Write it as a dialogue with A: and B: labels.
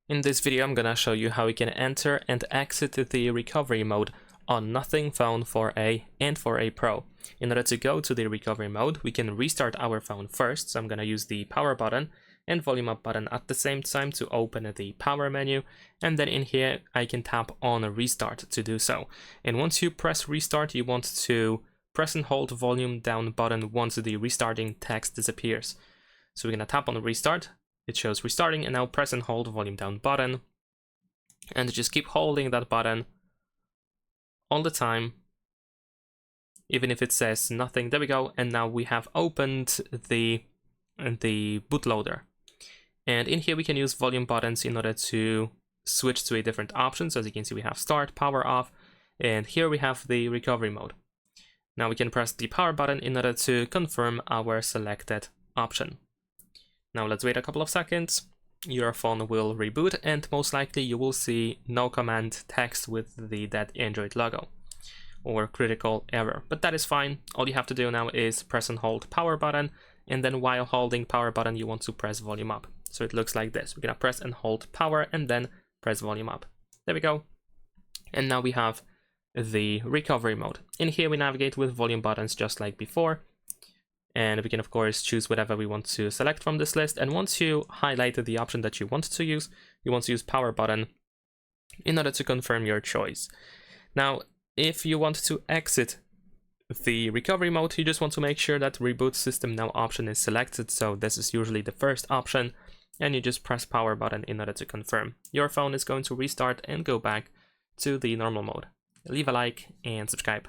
A: In this video, I'm gonna show you how you can enter and exit the recovery mode on Nothing Phone 4a and 4a Pro. In order to go to the recovery mode, we can restart our phone first. So I'm gonna use the power button and volume up button at the same time to open the power menu. And then in here, I can tap on restart to do so. And once you press restart, you want to press and hold volume down button once the restarting text disappears. So we're gonna tap on restart. It shows restarting, and now press and hold volume down button and just keep holding that button all the time, even if it says nothing. There we go. And now we have opened the bootloader, and in here we can use volume buttons in order to switch to a different option. So as you can see, we have start, power off, and here we have the recovery mode. Now we can press the power button in order to confirm our selected option. Now let's wait a couple of seconds. Your phone will reboot, and most likely you will see no command text with the dead Android logo or critical error, but that is fine. All you have to do now is press and hold power button, and then while holding power button you want to press volume up. So it looks like this. We're gonna press and hold power and then press volume up. There we go. And now we have the recovery mode. In here we navigate with volume buttons just like before. And we can, of course, choose whatever we want to select from this list. And once you highlight the option that you want to use, you want to use power button in order to confirm your choice. Now, if you want to exit the recovery mode, you just want to make sure that reboot system now option is selected. So this is usually the first option, and you just press power button in order to confirm. Your phone is going to restart and go back to the normal mode. Leave a like and subscribe.